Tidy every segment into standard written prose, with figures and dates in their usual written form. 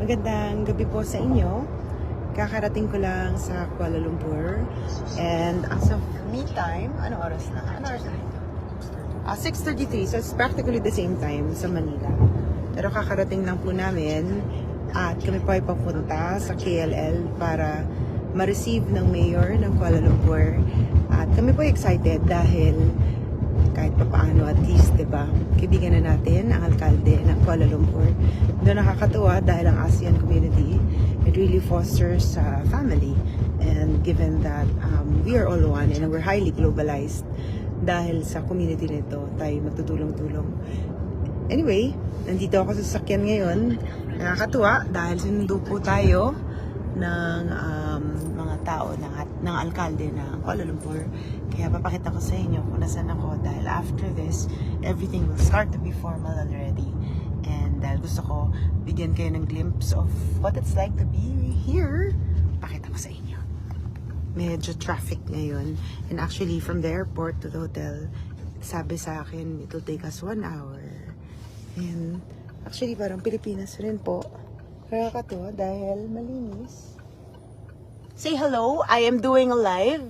Magandang gabi po sa inyo. Kakarating ko lang sa Kuala Lumpur. And as of me time, anong oras na? 6:33. So it's practically the same time sa Manila. Pero kakarating lang po namin at kami po ay papunta sa KLL para ma-receive ng mayor ng Kuala Lumpur. At kami po excited dahil kahit pa paano at least, diba, kaibigan na natin ang alkalde ng Kuala Lumpur. Doon nakakatuwa dahil ang ASEAN community, it really fosters family. And given that we are all one and we're highly globalized, dahil sa community nito, tayo magtutulong-tulong. Anyway, nandito ako sa sasakyan ngayon. Nakakatuwa dahil sinundo po tayo ng mga tao ng alkalde ng Kuala Lumpur. Kaya papakita ko sa inyo kung nasan ako dahil after this, everything will start to be formal already. And dahil gusto ko bigyan kayo ng glimpse of what it's like to be here, pakita ko sa inyo. Medyo traffic ngayon. And actually, from the airport to the hotel, sabi sa akin, it will take us 1 hour. And actually, parang Pilipinas rin po. Kaya katuwa dahil malinis. Say hello. I am doing a live.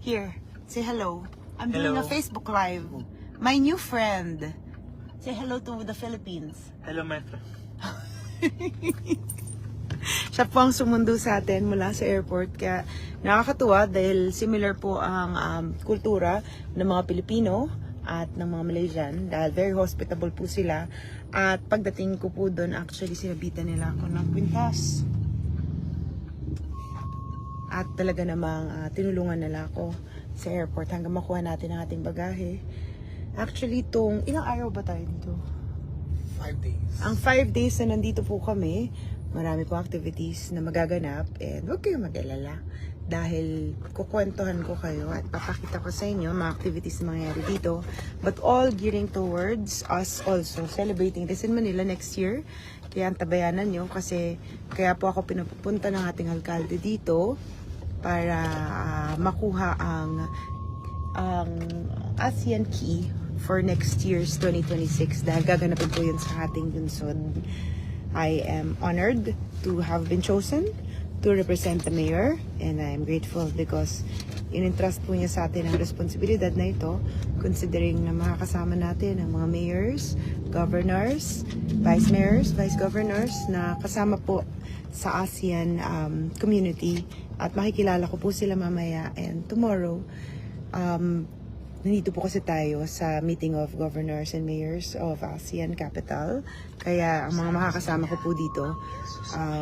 Here. Say hello. I'm doing a Facebook live. My new friend. Say hello to the Philippines. Hello, my friend. Siya po ang sumundo sa atin mula sa airport. Kaya nakakatuwa dahil similar po ang kultura ng mga Pilipino at ng mga Malaysian. Dahil very hospitable po sila. At pagdating ko po doon, actually sinabitan nila ako ng kwintas. At talaga namang tinulungan nila ako sa airport hanggang makuha natin ang ating bagahe. Actually, ilang araw ba tayo dito? 5 days. Ang 5 days na nandito po kami, marami po activities na magaganap and huwag kayong mag-alala dahil kukwentuhan ko kayo at papakita ko sa inyo mga activities na mangyayari dito, but all gearing towards us also celebrating this in Manila next year. Kaya antabayanan nyo kasi kaya po ako pinupunta ng ating alkalde dito para makuha ang ASEAN Key for next year's 2026 dahil gaganapin po yun sa ating lungsod. I am honored to have been chosen to represent the mayor and I am grateful because in-entrust po niya sa atin ang responsibilidad na ito considering na makakasama natin ang mga mayors, governors, vice mayors, vice governors na kasama po sa ASEAN community at makikilala ko po sila mamaya and tomorrow nandito po kasi tayo sa meeting of governors and mayors of ASEAN capital. Kaya ang mga makakasama ko po dito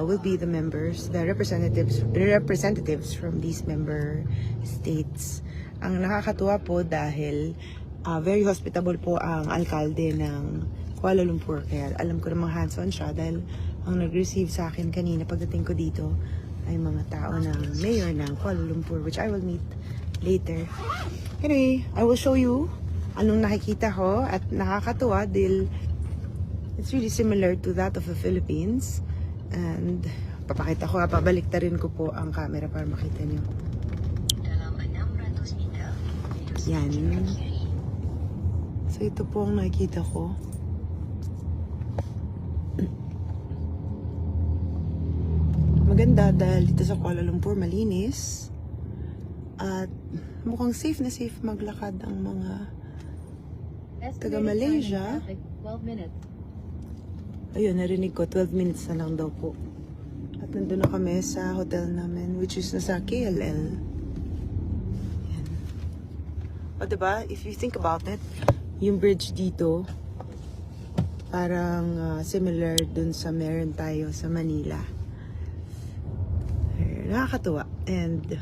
will be the members, the representatives from these member states. Ang nakakatuwa po dahil very hospitable po ang alkalde ng Kuala Lumpur. Kaya alam ko namang hands-on siya dahil ang nag-receive sa akin kanina pagdating ko dito ay mga tao ng mayor ng Kuala Lumpur which I will meet later. Anyway, I will show you anong nakikita ko at nakakatuwa dahil it's really similar to that of the Philippines and papakita ko, pabaliktarin ko po ang camera para makita nyo. Yan. So ito po ang nakikita ko. Maganda dahil dito sa Kuala Lumpur malinis at mukhang safe na safe maglakad ang mga taga Malaysia. 12 minutes. Ayun, narinig ko 12 minutes na lang daw po. At nandun na kami sa hotel namin which is nasa KLL. Yan. O diba, if you think about it, yung bridge dito parang similar dun sa meron tayo sa Manila. Nakakatuwa and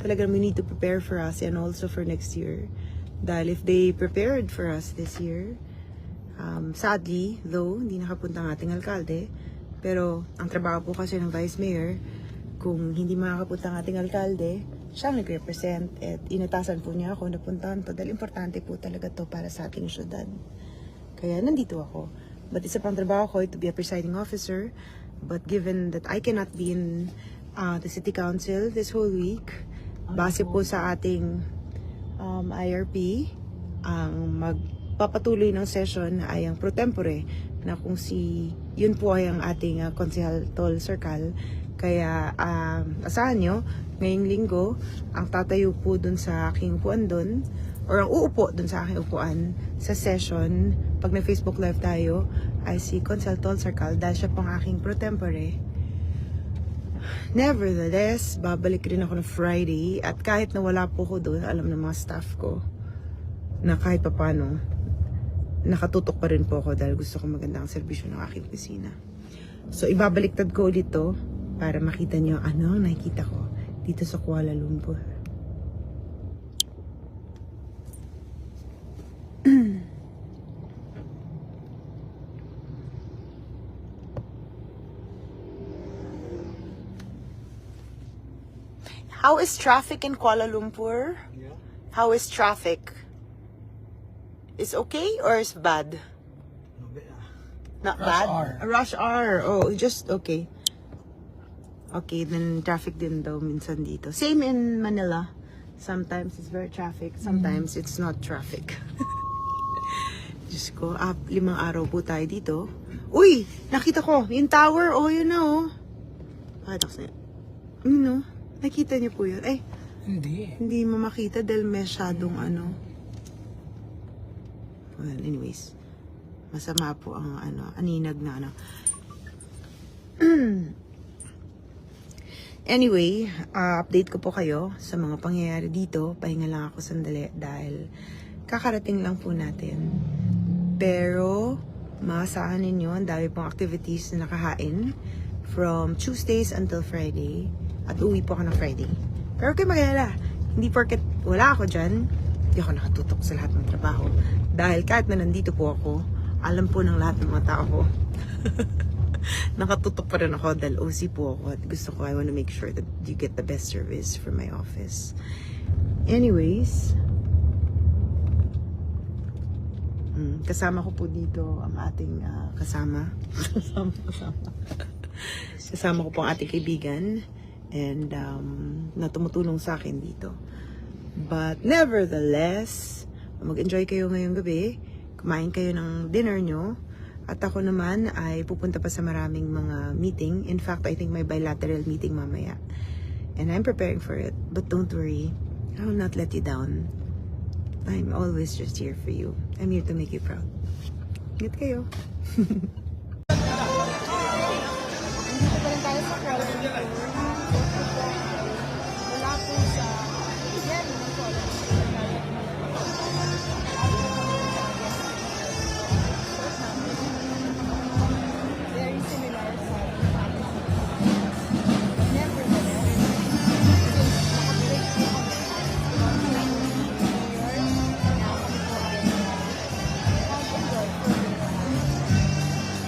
talagang we need to prepare for us and also for next year. Dahil if they prepared for us this year, sadly, though, hindi nakapunta ang ating alkalde, pero ang trabaho po kasi ng vice mayor, kung hindi makakapunta ang ating alkalde, siya ang nag-represent at inatasan po niya ako na puntahan to dahil importante po talaga to para sa ating syudad. Kaya nandito ako. But isa pang trabaho ko to be a presiding officer, but given that I cannot be in the city council this whole week, base po sa ating IRP, ang magpapatuloy ng session ay ang pro tempore na kung yun po ay ang ating Konsehal Tol Circle. Kaya asahan nyo, ngayong linggo, ang tatayo po dun sa aking upuan dun, or ang uupo dun sa aking upuan sa session, pag may Facebook Live tayo, ay si Konsehal Tol Circle dahil siya pong aking pro tempore. Nevertheless, babalik rin ako ng Friday at kahit na wala po ko doon, alam ng mga staff ko na kahit papano, nakatutok pa rin po ako dahil gusto ko magandang serbisyo ng aking kusina. So, ibabaliktad ko ulit to para makita nyo ano ang nakikita ko dito sa Kuala Lumpur. How is traffic in Kuala Lumpur? Yeah. How is traffic? Is okay or is bad? No, but, Not Rush bad? hour. Rush hour. Oh, just okay. Okay, then traffic din daw minsan dito. Same in Manila. Sometimes it's very traffic. Sometimes it's not traffic. Diyos ko, 5 araw po tayo dito. Uy! Nakita ko! Yung tower! Oh, yun na oh. Pakita ko sa'yo. No? Nakita niyo po yun. Eh, hindi. hindi mo makita dahil masyadong ano. Well, anyways. Masama po ang aninag na ano. Anyway, update ko po kayo sa mga pangyayari dito. Pahinga lang ako sandali dahil kakarating lang po natin. Pero, maasahan ninyo, ang dami pong activities na nakahain from Tuesdays until Friday. At uwi po ako ng Friday. Pero kayo mag-alala, hindi porket wala ako dyan, hindi ako nakatutok sa lahat ng trabaho. Dahil kahit na nandito po ako, alam po ng lahat ng mga tao ko. Nakatutok pa rin ako dahil OC po ako at gusto ko, I want to make sure that you get the best service from my office. Anyways, kasama ko po dito ang ating kasama. Kasama ko po ang ating kaibigan and na tumutulong sa akin dito. But nevertheless, mag-enjoy kayo ngayong gabi. Kumain kayo ng dinner nyo. At ako naman ay pupunta pa sa maraming mga meeting. In fact, I think may bilateral meeting mamaya. And I'm preparing for it. But don't worry, I will not let you down. I'm always just here for you. I'm here to make you proud. Ingat kayo. Dito pa rin tayo sa Kuala Lumpur. Wala po sa gobyerno ng Kuala Lumpur. Very similar sa nevertheless, since nakabreak po kami from New York, na kami po ay nag-enjoy for the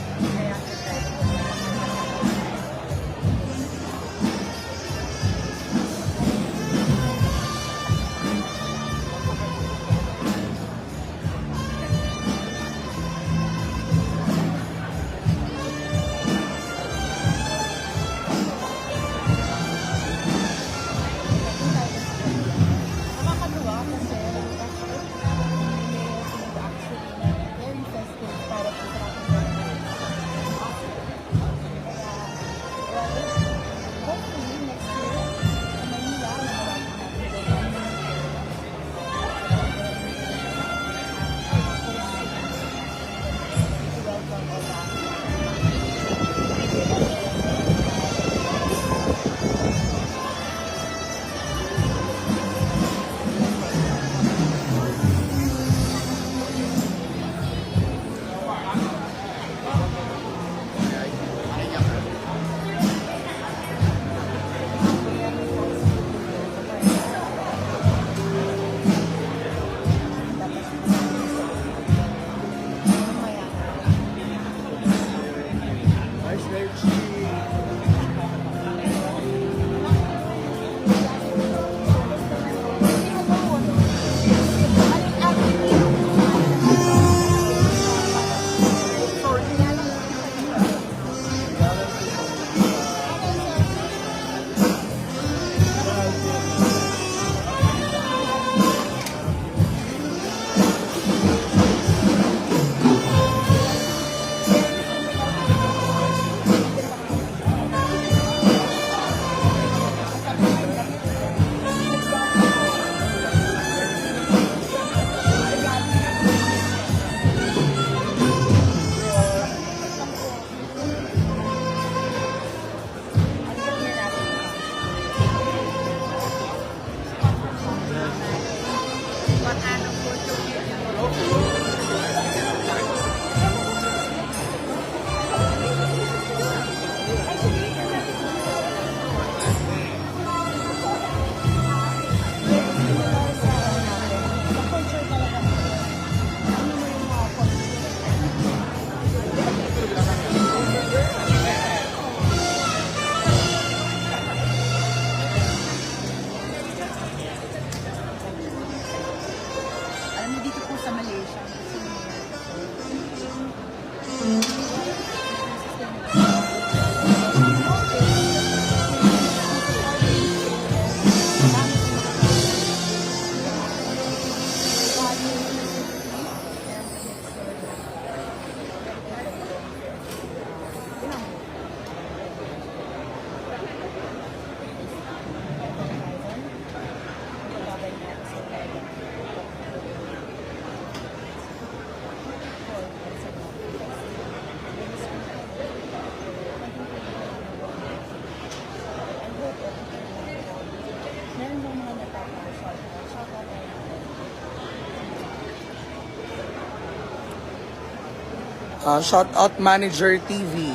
Shout out Manager TV.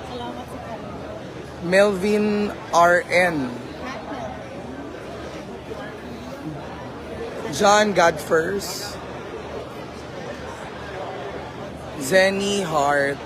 Salamat sa kanya. Melvin RN. John Godfirst. Zenny Hart.